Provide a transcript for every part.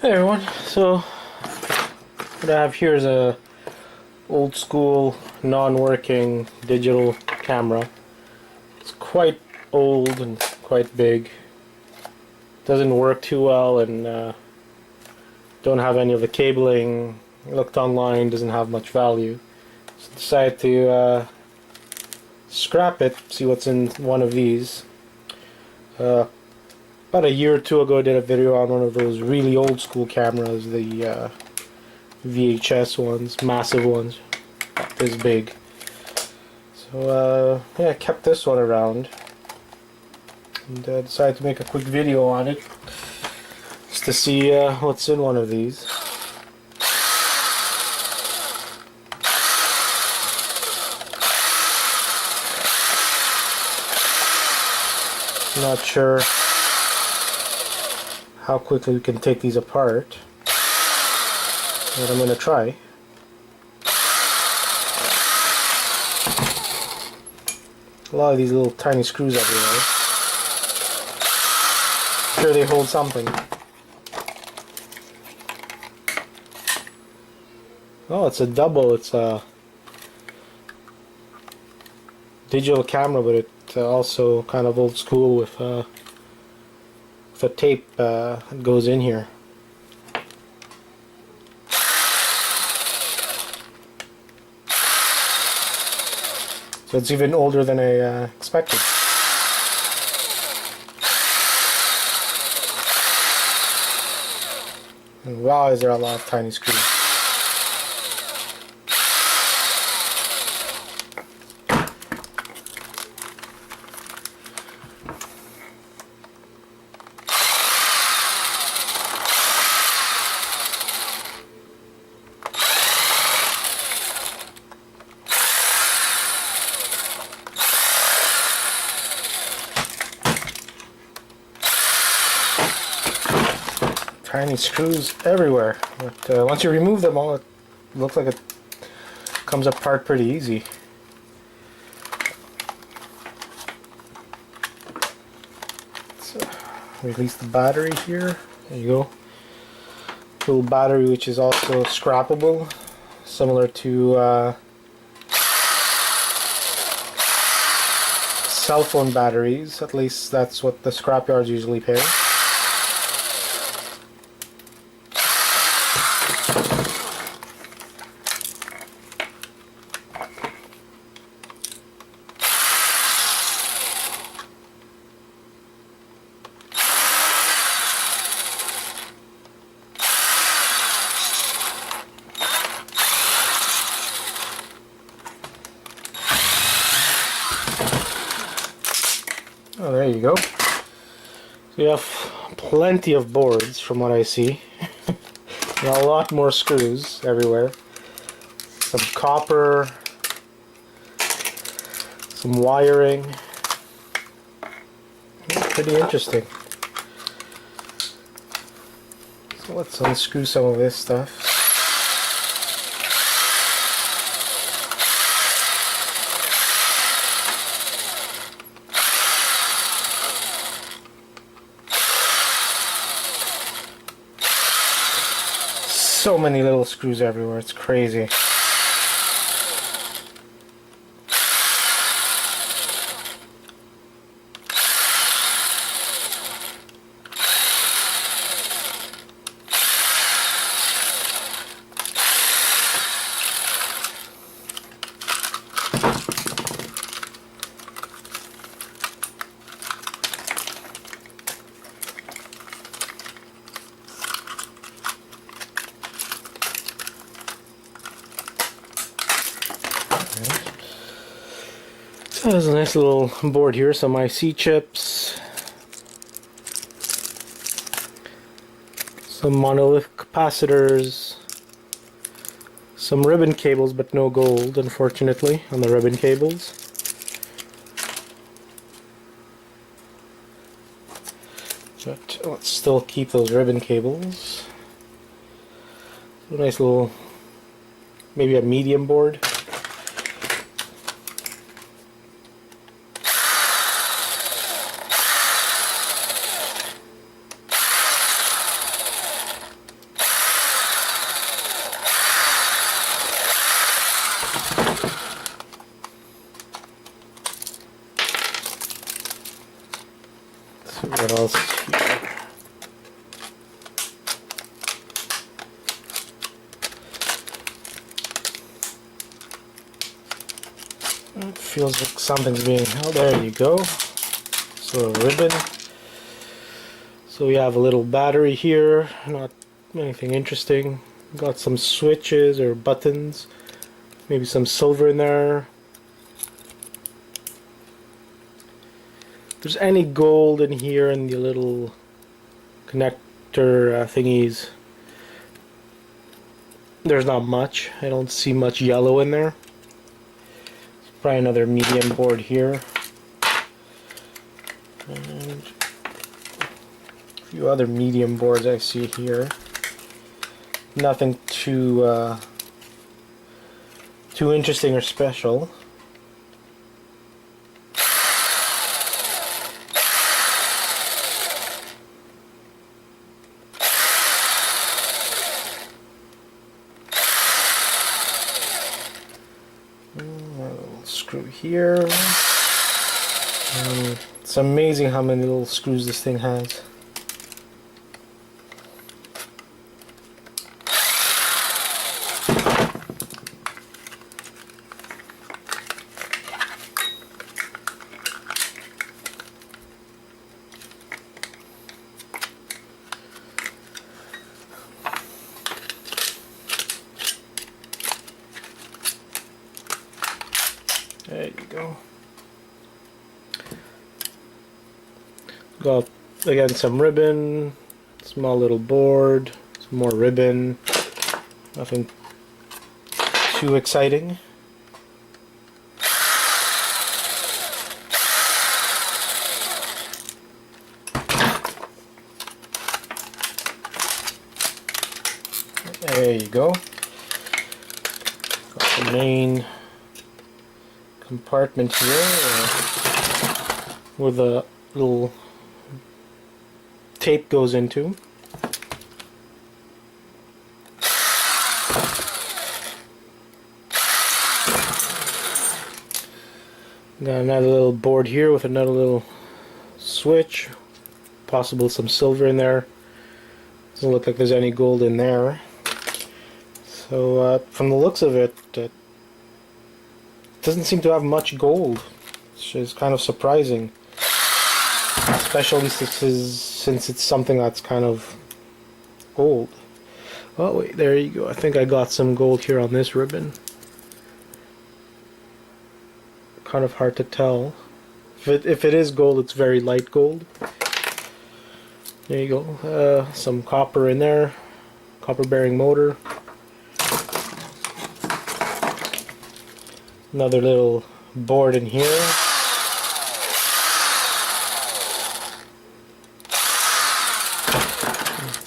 Hey everyone, so what I have here is a old school non-working digital camera. It's quite old and quite big. Doesn't work too well and don't have any of the cabling. Looked online, doesn't have much value. So decided to scrap it, see what's in one of these. About a year or two ago I did a video on one of those really old school cameras, the VHS ones, massive ones, this big. So yeah, I kept this one around and decided to make a quick video on it just to see what's in one of these. Not sure how quickly we can take these apart, but I'm going to try. A lot of these little tiny screws everywhere. Sure they hold something. Oh, it's a double. It's a digital camera, but it also kind of old school with a tape that goes in here. So it's even older than I expected. And wow, is there a lot of tiny screws. Tiny screws everywhere, but once you remove them all, it looks like it comes apart pretty easy. So, release the battery here. There you go. Little battery which is also scrappable, similar to cell phone batteries. At least that's what the scrapyards usually pay. Oh, there you go. So you have plenty of boards from what I see. A lot more screws everywhere. Some copper, some wiring. Pretty interesting. So let's unscrew some of this stuff. So many little screws everywhere, it's crazy. So there's a nice little board here, some IC chips, some monolith capacitors, some ribbon cables, but no gold, unfortunately, on the ribbon cables. But let's still keep those ribbon cables. A nice little, maybe a medium board. It feels like something's being held. There you go. So a ribbon. So we have a little battery here, not anything interesting. Got some switches or buttons, maybe some silver in there. If there's any gold in here in the little connector thingies, there's not much. I don't see much yellow in there. Probably another medium board here. And a few other medium boards I see here. Nothing too interesting or special. Screw here. It's amazing how many little screws this thing has. There you go. Got again some ribbon, small little board, some more ribbon. Nothing too exciting. There you go. Got the main compartment here where the little tape goes into. Got another little board here with another little switch, possible some silver in there. Doesn't look like there's any gold in there. So from the looks of it, it doesn't seem to have much gold, which is kind of surprising, especially since it's something that's kind of old. Oh wait, there you go. I think I got some gold here on this ribbon. Kind of hard to tell. If it is gold, it's very light gold. There you go. Some copper in there. Copper bearing motor. Another little board in here.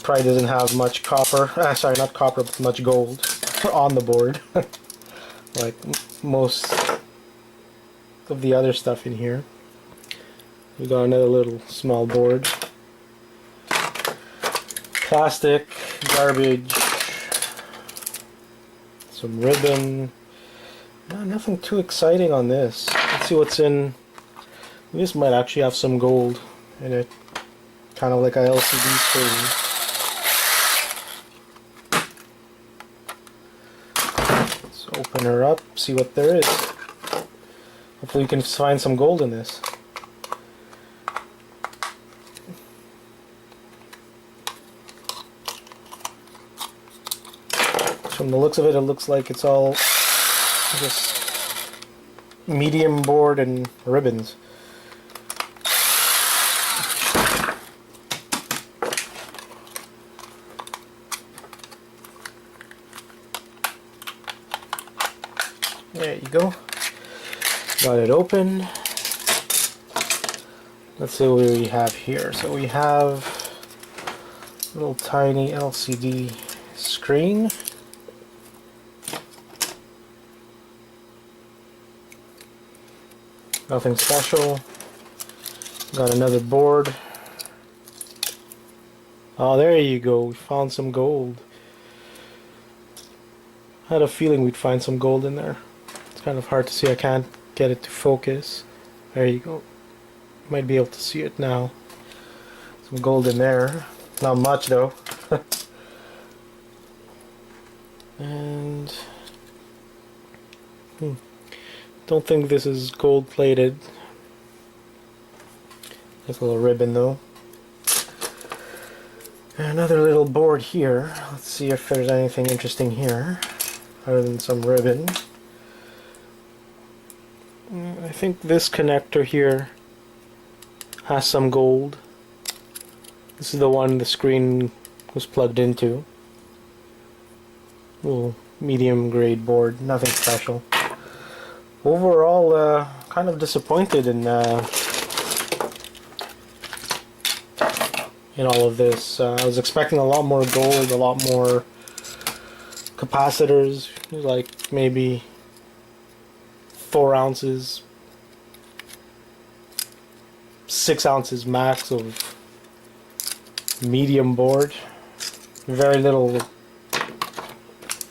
Probably doesn't have much copper. Sorry, not copper, but much gold on the board. Like most of the other stuff in here. We got another little small board. Plastic, garbage, some ribbon. Nothing too exciting on this. Let's see what's in. This might actually have some gold in it. Kind of like a LCD screen. Let's open her up, see what there is. Hopefully we can find some gold in this. From the looks of it, it looks like it's all just medium board and ribbons. There you go. Got it open. Let's see what we have here. So we have a little tiny LCD screen. Nothing special. Got another board. Oh, there you go. We found some gold. I had a feeling we'd find some gold in there. It's kind of hard to see. I can't get it to focus. There you go. Might be able to see it now. Some gold in there. Not much though. And Don't think this is gold plated. Nice little ribbon though. Another little board here. Let's see if there's anything interesting here other than some ribbon. I think this connector here has some gold. This is the one the screen was plugged into. Little medium grade board, nothing special. Overall, kind of disappointed in all of this. I was expecting a lot more gold, a lot more capacitors, like maybe 4 ounces, 6 ounces max of medium board. Very little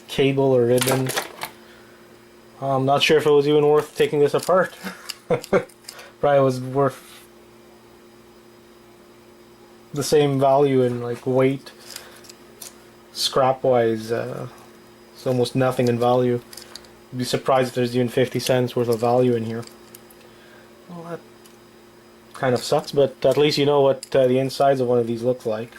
cable or ribbon. I'm not sure if it was even worth taking this apart. Probably was worth the same value in like weight, scrap wise. It's almost nothing in value. I'd be surprised if there's even 50 cents worth of value in here. Well, that kind of sucks, but at least you know what the insides of one of these look like.